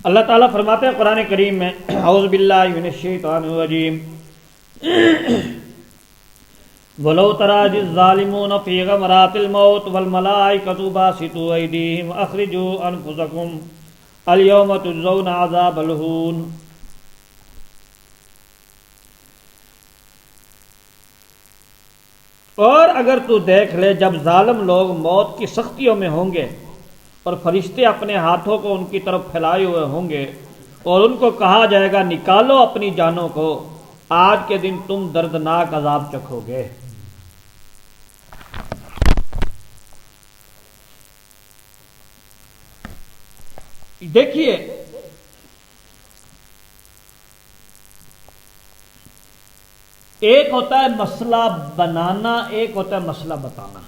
اللہ تعالیٰ فرماتے ہیں قرآن کریم میں اعوذ باللہ من الشیطان الرجیم وَلَوْ تَرَىٰ إِذِ الظَّالِمُونَ فِي غَمَرَاتِ الْمَوْتِ وَالْمَلَائِكَةُ بَاسِطُو أَيْدِيهِمْ أَخْرِجُوا أَنفُسَكُمْ الْيَوْمَ تُجْزَوْنَ عَذَابَ الْهُونِ۔ اور اگر تو دیکھ لے جب ظالم لوگ موت کی سختیوں میں ہوں گے اور فرشتے اپنے ہاتھوں کو ان کی طرف پھیلائے ہوئے ہوں گے اور ان کو کہا جائے گا نکالو اپنی جانوں کو، آج کے دن تم دردناک عذاب چکھو گے۔ دیکھیے ایک ہوتا ہے مسئلہ بنانا، ایک ہوتا ہے مسئلہ بتانا۔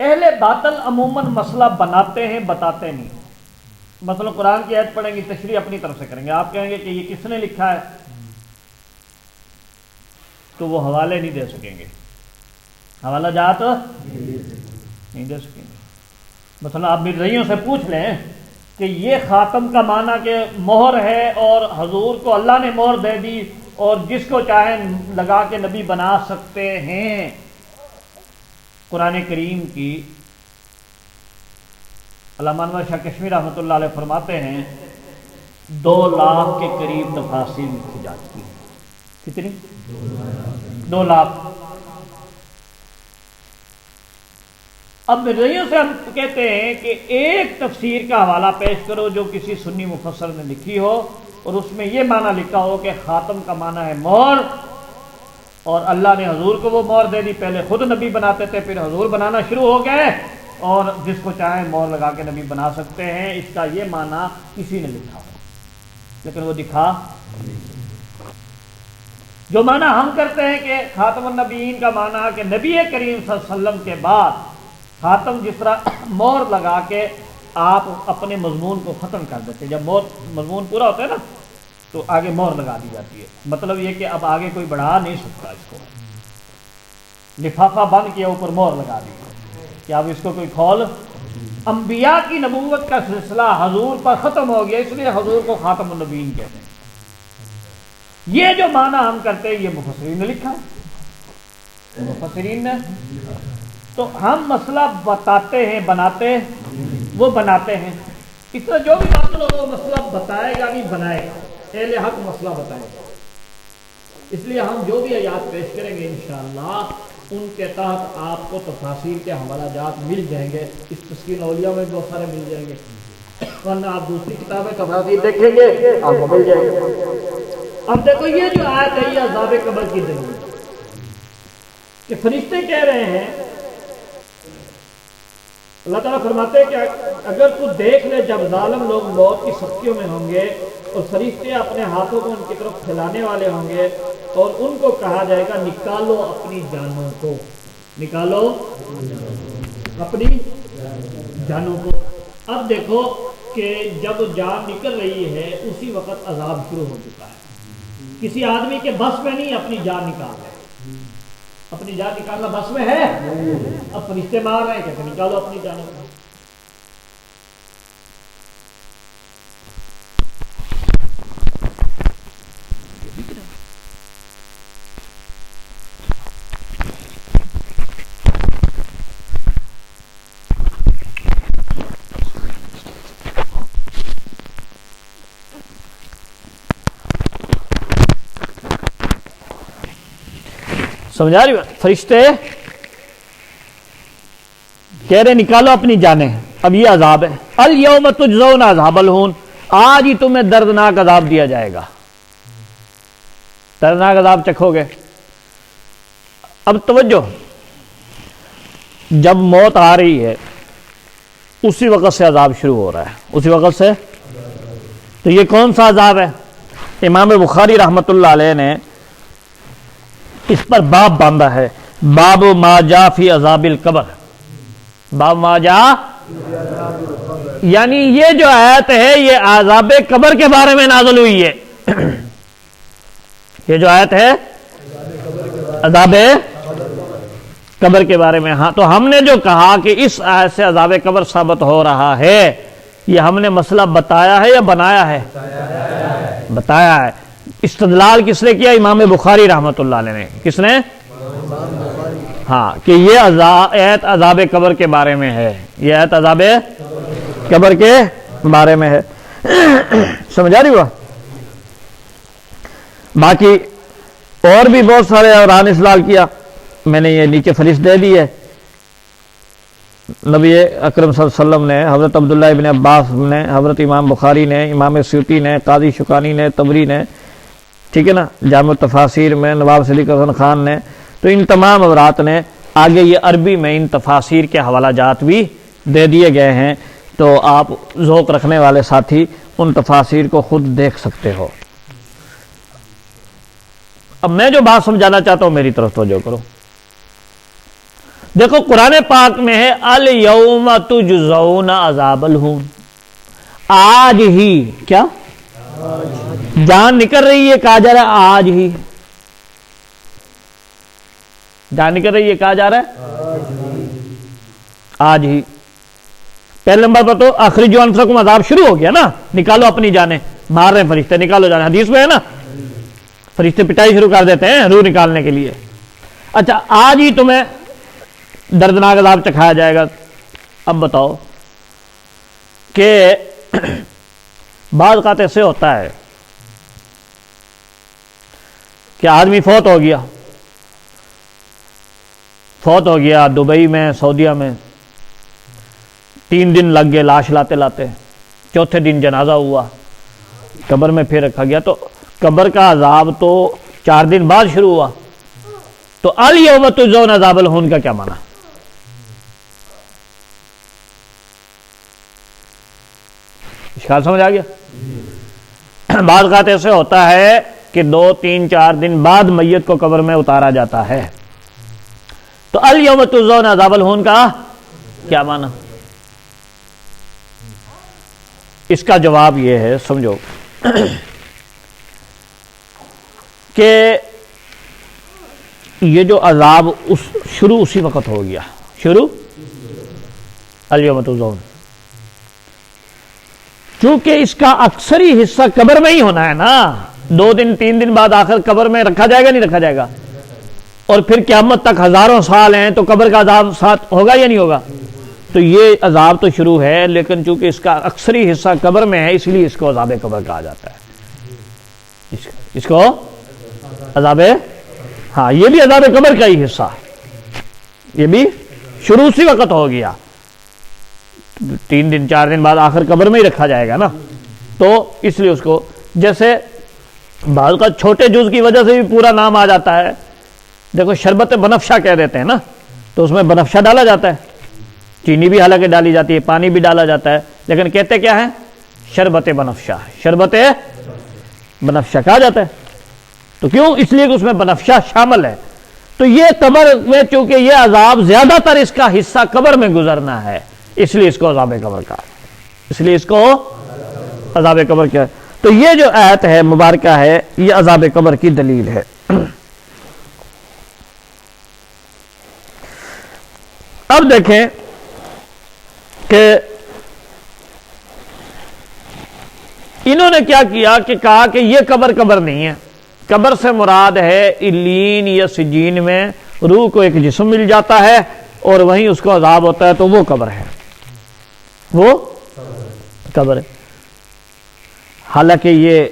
اہل باطل عموماً مسئلہ بناتے ہیں، بتاتے نہیں۔ مثلا قرآن کی آیت پڑھیں گے، تشریح اپنی طرف سے کریں گے، آپ کہیں گے کہ یہ کس نے لکھا ہے، تو وہ حوالے نہیں دے سکیں گے، حوالہ جات نہیں دے سکیں گے۔ مثلا آپ مرزائیوں سے پوچھ لیں کہ یہ خاتم کا معنی کہ مہر ہے اور حضور کو اللہ نے مہر دے دی اور جس کو چاہیں لگا کے نبی بنا سکتے ہیں۔ قرآن کریم کی علامہ انور شاہ کشمیری رحمۃ اللہ علیہ فرماتے ہیں 2 لاکھ کے قریب تفاسیر لکھی جاتی ہیں۔ کتنی؟ 2 لاکھ۔ اب مرزائیوں سے ہم کہتے ہیں کہ ایک تفسیر کا حوالہ پیش کرو جو کسی سنی مفسر نے لکھی ہو اور اس میں یہ معنی لکھا ہو کہ خاتم کا معنی ہے مہر اور اللہ نے حضور کو وہ مہر دے دی، پہلے خود نبی بناتے تھے پھر حضور بنانا شروع ہو گئے اور جس کو چاہیں مہر لگا کے نبی بنا سکتے ہیں۔ اس کا یہ معنی کسی نے لکھا ہو لیکن وہ دکھا جو معنی ہم کرتے ہیں کہ خاتم النبیین کا معنی کہ نبی کریم صلی اللہ علیہ وسلم کے بعد خاتم جس طرح مہر لگا کے آپ اپنے مضمون کو ختم کر دیتے، جب مضمون پورا ہوتا ہے نا تو آگے مہر لگا دی جاتی ہے، مطلب یہ کہ اب آگے کوئی بڑھا نہیں سکتا، اس کو لفافہ بند کیا اوپر مہر لگا دی کہ اب اس کو کوئی کھول۔ انبیاء کی نبوت کا سلسلہ حضور پر ختم ہو گیا، اس لیے حضور کو خاتم النبیین کہتے ہیں۔ یہ جو معنی ہم کرتے ہیں یہ مفسرین نے لکھا ہے، مفسرین نے، تو ہم مسئلہ بتاتے ہیں، بناتے وہ بناتے ہیں۔ اس طرح جو بھی باطل ہوگا وہ مسئلہ بتائے گا نہیں بنائے گا، اہل حق مسئلہ بتائے گا۔ اس لیے ہم جو بھی آیات پیش کریں گے انشاءاللہ ان کے تحت آپ کو تفاسیر کے حوالہ جات مل جائیں گے، اس تسکین اولیاء میں بہت سارے مل جائیں گے، ورنہ آپ دوسری کتابیں تفاسیر دیکھیں گے آپ کو مل جائیں گے۔ اب دیکھو یہ جو آیت ہے یہ عذاب قبر کی دلیل ہے کہ فرشتے کہہ رہے ہیں، اللہ تعالیٰ فرماتے ہیں کہ اگر تو دیکھ لے جب ظالم لوگ موت کی سختیوں میں ہوں گے اور فرشتے اپنے ہاتھوں کو ان کی طرف پھیلانے والے ہوں گے اور ان کو کہا جائے گا نکالو اپنی جانوں کو، نکالو اپنی جانوں کو۔ اب دیکھو کہ جب جان نکل رہی ہے اسی وقت عذاب شروع ہو چکا ہے، کسی آدمی کے بس میں نہیں اپنی جان نکالنا، اپنی جان نکالنا بس میں ہے؟ اب فرشتے مار رہے ہیں کہتے نکالو اپنی جانوں کو۔ سمجھا رہی بات؟ فرشتے کہہ رہے نکالو اپنی جانیں، اب یہ عذاب ہے، الیوم تجزون عذاب الہون، آج ہی تمہیں دردناک عذاب دیا جائے گا، دردناک عذاب چکھو گے۔ اب توجہ، جب موت آ رہی ہے اسی وقت سے عذاب شروع ہو رہا ہے، اسی وقت سے، تو یہ کون سا عذاب ہے؟ امام بخاری رحمۃ اللہ علیہ نے اس پر باب باندھا ہے، باب ما جاء فی عذاب القبر، باب ما جاء، یعنی یہ جو آیت ہے یہ عذاب قبر کے بارے میں نازل ہوئی ہے۔ یہ جو آیت ہے عذاب قبر کے بارے میں. ہاں تو ہم نے جو کہا کہ اس آیت سے عذاب قبر ثابت ہو رہا ہے، یہ ہم نے مسئلہ بتایا ہے یا بنایا ہے؟ بتایا ہے. استدلال کس نے کیا؟ امام بخاری رحمۃ اللہ علیہ نے. کس نے؟ ہاں، کہ یہ آیت عذاب قبر کے بارے میں ہے، یہ آیت عذاب قبر کے بارے میں ہے. سمجھا رہی ہوا؟ باقی اور بھی بہت سارے اوران استدلال کیا، میں نے یہ نیچے فہرست دے دی ہے. نبی اکرم صلی اللہ علیہ وسلم نے، حضرت عبداللہ ابن عباس نے، حضرت امام بخاری نے، امام سیوطی نے، قاضی شکانی نے، طبری نے، ٹھیک ہے نا، جامع تفاسیر میں نواب صدیق حسن خان نے. تو ان تمام حضرات نے آگے یہ عربی میں ان تفاسیر کے حوالہ جات بھی دے دیے گئے ہیں، تو آپ ذوق رکھنے والے ساتھی ان تفاسیر کو خود دیکھ سکتے ہو. اب میں جو بات سمجھانا چاہتا ہوں میری طرف توجہ کرو. دیکھو قرآن پاک میں ہے الیوم تجزون عذاب الہون. آج ہی، کیا جان نکل رہی ہے، کہا جا رہا ہے آج ہی. جان نکل رہی ہے، کہا جا رہا ہے آج ہی. پہلے نمبر پر تو اخرجوا انفسکم عذاب شروع ہو گیا نا، نکالو اپنی جانیں. مار رہے ہیں فرشتے، نکالو جانیں. حدیث میں ہے نا، فرشتے پٹائی شروع کر دیتے ہیں روح نکالنے کے لیے. اچھا آج ہی تمہیں دردناک عذاب چکھایا جائے گا. اب بتاؤ کہ بعض اوقات ایسے ہوتا ہے کہ آدمی فوت ہو گیا دبئی میں، سعودیہ میں، 3 دن لگ گئے لاش لاتے لاتے، چوتھے دن جنازہ ہوا، قبر میں پھر رکھا گیا. تو قبر کا عذاب تو 4 دن بعد شروع ہوا. تو الیوم تجزون عذاب الہون کا کیا معنی؟ اشکال سمجھ آ گیا؟ بعض اوقات ایسے ہوتا ہے کہ 2 3 4 دن بعد میت کو قبر میں اتارا جاتا ہے. تو الیوم تجزون عذاب الہون کا کیا معنی؟ اس کا جواب یہ ہے، سمجھو کہ یہ جو عذاب شروع اسی وقت ہو گیا. شروع الیوم تجزون، چونکہ اس کا اکثری حصہ قبر میں ہی ہونا ہے نا. 2 دن 3 دن بعد آخر قبر میں رکھا جائے گا نہیں رکھا جائے گا؟ اور پھر قیامت تک ہزاروں سال ہیں، تو قبر کا عذاب ساتھ ہوگا یا نہیں ہوگا؟ تو یہ عذاب تو شروع ہے، لیکن چونکہ اس کا اکثری حصہ قبر میں ہے، اس لیے اس کو عذاب قبر کہا جاتا ہے. اس کو عذاب، ہاں یہ بھی عذاب قبر کا ہی حصہ، یہ بھی شروع اسی وقت ہو گیا. 3 دن 4 دن بعد آخر قبر میں ہی رکھا جائے گا نا. تو اس لیے اس کو، جیسے بعض کا چھوٹے جز کی وجہ سے بھی پورا نام آ جاتا ہے. دیکھو شربت بنفشہ کہہ دیتے ہیں نا، تو اس میں بنفشہ ڈالا جاتا ہے، چینی بھی حالانکہ ڈالی جاتی ہے، پانی بھی ڈالا جاتا ہے، لیکن کہتے کیا ہے؟ شربت بنفشہ. شربت بنفشہ کہا جاتا ہے. تو کیوں؟ اس لیے کہ اس میں بنفشہ شامل ہے. تو یہ قبر میں چونکہ یہ عذاب زیادہ تر اس کا حصہ قبر میں گزرنا ہے، اس لیے اس کو عذاب قبر کہا، اس لیے اس کو عذاب قبر کیا. تو یہ جو آیت ہے مبارکہ ہے، یہ عذاب قبر کی دلیل ہے. اب دیکھیں کہ انہوں نے کیا کیا کہ کہا کہ یہ قبر نہیں ہے. قبر سے مراد ہے علیین یا سجین میں روح کو ایک جسم مل جاتا ہے اور وہیں اس کو عذاب ہوتا ہے، تو وہ قبر ہے، وہ قبر ہے. حالانکہ یہ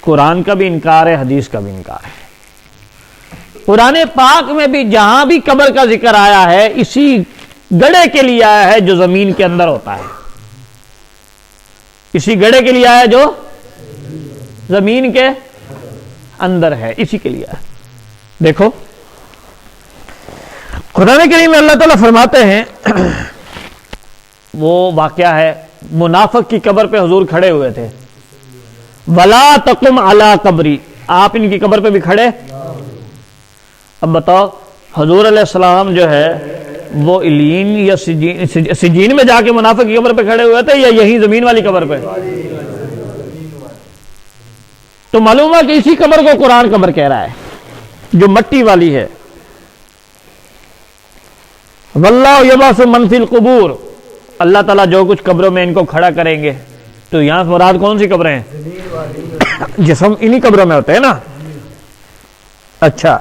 قرآن کا بھی انکار ہے، حدیث کا بھی انکار ہے. قرآن پاک میں بھی جہاں بھی قبر کا ذکر آیا ہے، اسی گڑھے کے لیے آیا ہے جو زمین کے اندر ہوتا ہے. اسی گڑھے کے لیے آیا جو زمین کے اندر ہے، اسی کے لیے آیا. دیکھو قرآن کریم میں اللہ تعالیٰ فرماتے ہیں، وہ واقعہ ہے منافق کی قبر پہ حضور کھڑے ہوئے تھے. وَلَا تَقُمْ عَلَىٰ قَبْرِ، آپ ان کی قبر پہ بھی کھڑے. اب بتاؤ حضور علیہ السلام جو ہے وہ علیین یا سجین میں جا کے منافق کی قبر پہ کھڑے ہوئے تھے یا یہی زمین والی قبر پہ؟ تو معلوم ہے کہ اسی قبر کو قرآن قبر کہہ رہا ہے جو مٹی والی ہے. واللہ یبعث من فی القبور، اللہ تعالیٰ جو کچھ قبروں میں ان کو کھڑا کریں گے. تو یہاں مراد کون سی قبریں ہیں؟ جسم انہی قبروں میں ہوتے ہیں نا. اچھا،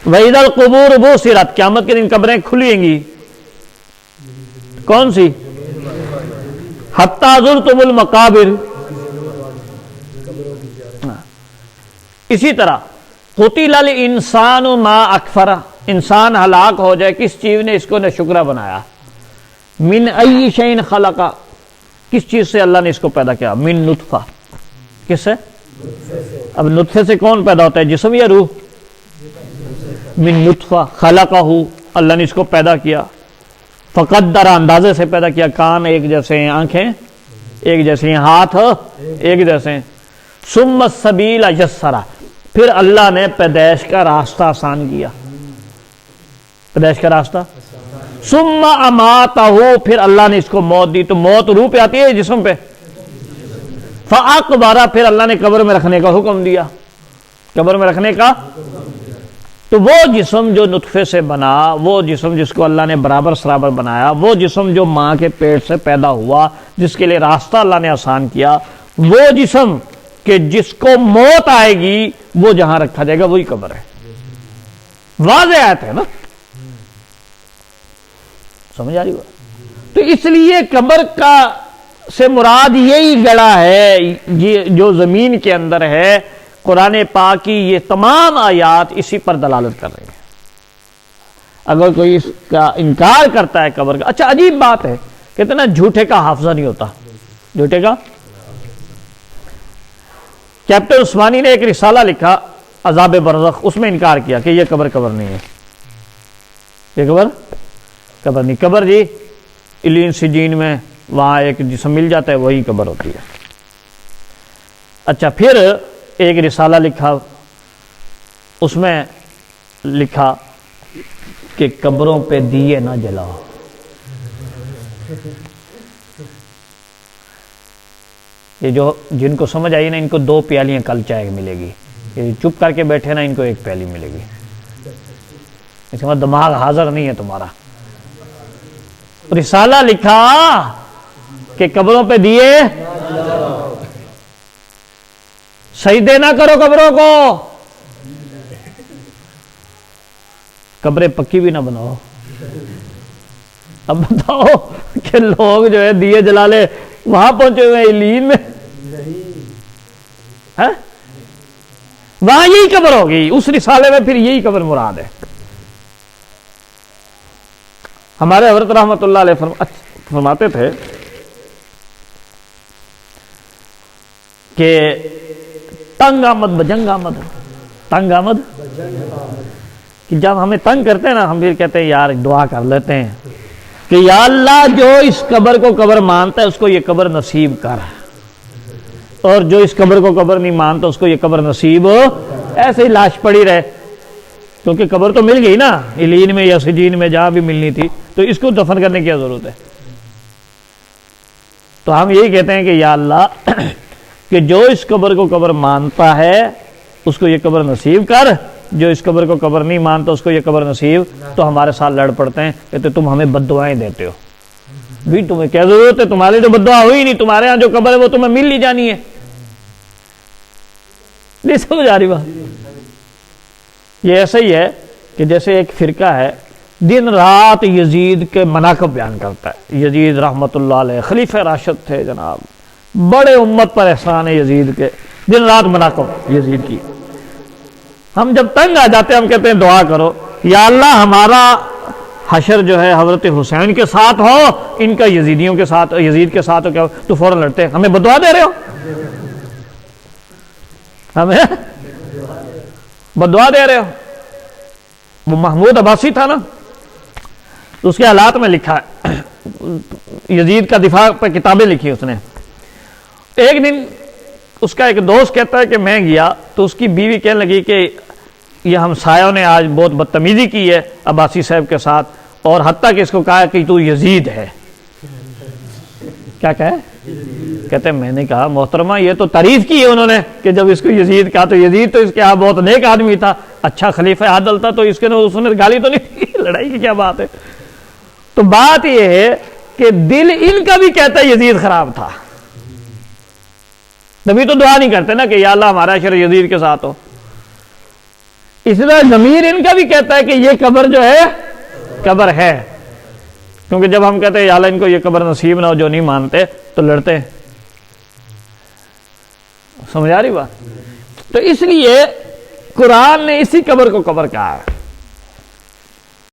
وَإِذَا الْقُبُورُ بُعْثِرَتْ، قیامت کے دن قبریں کھلیں گی. کون سی؟ حَتَّى زُرْتُمُ الْمَقَابِرِ. اسی طرح قُتِلَ الْإِنسَانُ مَا أَكْفَرَ، انسان ہلاک ہو جائے کس چیز نے اس کو ناشکرا بنایا. من ای شیء خلق، کس چیز سے اللہ نے اس کو پیدا کیا؟ من نطفہ، کس سے؟ اب نطفے سے کون پیدا ہوتا ہے، جسم یا روح؟ من نطفہ خلقہ، اللہ نے اس کو پیدا کیا. فقدر، اندازے سے پیدا کیا. کان ایک جیسے ہیں، آنکھیں ایک جیسے ہیں، ہاتھ ایک جیسے ہیں. ثم السبیل یسرا، پھر اللہ نے پیدائش کا راستہ آسان کیا. پیدائش کا راستہ. ثم اماتہ، پھر اللہ نے اس کو موت دی. تو موت روح پہ آتی ہے جسم پہ. فاقبرہ، پھر اللہ نے قبر میں رکھنے کا حکم دیا. قبر میں رکھنے کا. تو وہ جسم جو نطفے سے بنا، وہ جسم جس کو اللہ نے برابر سرابر بنایا، وہ جسم جو ماں کے پیٹ سے پیدا ہوا، جس کے لیے راستہ اللہ نے آسان کیا، وہ جسم کہ جس کو موت آئے گی وہ جہاں رکھا جائے گا وہی قبر ہے. واضح آیت ہے نا، سمجھ آ رہی ہوا. تو اس لیے قبر کا سے مراد یہی گڑھا ہے یہ جو زمین کے اندر ہے. قرآن پاک کی یہ تمام آیات اسی پر دلالت کر رہی ہیں. اگر کوئی اس کا انکار کرتا ہے قبر کا، اچھا عجیب بات ہے، کہتے ہیں نا جھوٹے کا حافظہ نہیں ہوتا. جھوٹے کا. کیپٹن عثمانی نے ایک رسالہ لکھا عذاب برزخ، اس میں انکار کیا کہ یہ قبر نہیں ہے. یہ قبر نہیں. قبر جی الین سجین میں وہاں ایک جسم مل جاتا ہے، وہی قبر ہوتی ہے. اچھا، پھر ایک رسالہ لکھا، اس میں لکھا کہ قبروں پہ دیے نہ جلاؤ. یہ جو جن کو سمجھ آئی نا، ان کو 2 پیالیاں کل چائے ملے گی. یہ چپ کر کے بیٹھے نا، ان کو 1 پیالی ملے گی. اس میں دماغ حاضر نہیں ہے تمہارا. رسالہ لکھا کہ قبروں پہ دیے، سجدے نہ کرو قبروں کو، قبریں پکی بھی نہ بناؤ. اب بتاؤ کہ لوگ جو ہے دیے جلا لے، وہاں پہنچے ہوئے الین میں، وہاں یہی قبر ہوگی. اس رسالے میں پھر یہی قبر مراد ہے. ہمارے حضرت رحمت اللہ علیہ فرماتے تھے کہ تنگ آمد بجنگ آمد. تنگ آمد کہ جب ہمیں تنگ کرتے ہیں نا، ہم پھر کہتے ہیں یار دعا کر لیتے ہیں کہ یا اللہ جو اس قبر کو قبر مانتا ہے اس کو یہ قبر نصیب کر، اور جو اس قبر کو قبر نہیں مانتا اس کو یہ قبر نصیب ایسے ہی لاش پڑی رہے. کیونکہ قبر تو مل گئی نا، الین میں یا سجین میں جہاں بھی ملنی تھی، تو اس کو دفن کرنے کی کیا ضرورت ہے. تو ہم یہی کہتے ہیں کہ یا اللہ کہ جو اس قبر کو قبر مانتا ہے اس کو یہ قبر نصیب کر، جو اس قبر کو قبر نہیں مانتا اس کو یہ قبر نصیب. تو ہمارے ساتھ لڑ پڑتے ہیں، کہتے تم ہمیں بد دعائیں دیتے ہو. بھی تمہیں کیا ضرورت ہے، تمہاری تو بد دعا ہوئی نہیں، تمہارے ہاں جو قبر ہے وہ تمہیں مل لی جانی ہے. نہیں سمجھ آ رہی بات. یہ ایسا ہی ہے کہ جیسے ایک فرقہ ہے دن رات یزید کے مناقب بیان کرتا ہے. یزید رحمت اللہ علیہ خلیفہ راشد تھے جناب، بڑے امت پر احسان ہے یزید کے، دن رات مناقب یزید کی. ہم جب تنگ آ جاتے ہیں ہم کہتے ہیں دعا کرو یا اللہ ہمارا حشر جو ہے حضرت حسین کے ساتھ ہو، ان کا یزیدیوں کے ساتھ، یزید کے ساتھ ہو. کیا تو فوراً لڑتے ہیں، ہمیں بدعا دے رہے ہو، ہمیں بدعا دے رہے ہو. وہ محمود عباسی تھا نا، تو اس کے حالات میں لکھا ہے، یزید کا دفاع پر کتابیں لکھی اس نے. ایک دن اس کا ایک دوست کہتا ہے کہ میں گیا تو اس کی بیوی کہنے لگی کہ یہ ہمسایوں نے آج بہت بدتمیزی کی ہے عباسی صاحب کے ساتھ، اور حتیٰ کہ اس کو کہا کہ تو یزید ہے. کیا کہے؟ کہتے ہیں میں نے کہا محترمہ یہ تو تعریف کی ہے انہوں نے کہ جب اس کو یزید کہا، تو یزید تو اس کے یہاں بہت نیک آدمی تھا، اچھا خلیفہ عادل تھا، تو اس نے گالی تو نہیں دی. لڑائی کی کیا بات ہے. تو بات یہ ہے کہ دل ان کا بھی کہتا ہے یزید خراب تھا، تبھی تو دعا نہیں کرتے نا کہ یا اللہ ہمارا شر یزید کے ساتھ ہو۔ اس طرح ضمیر ان کا بھی کہتا ہے کہ یہ قبر جو ہے قبر ہے، کیونکہ جب ہم کہتے ہیں یا اللہ ان کو یہ قبر نصیب نہ ہو جو نہیں مانتے تو لڑتے ہیں۔ سمجھ آ رہی بات؟ تو اس لیے قرآن نے اسی قبر کو قبر کہا ہے۔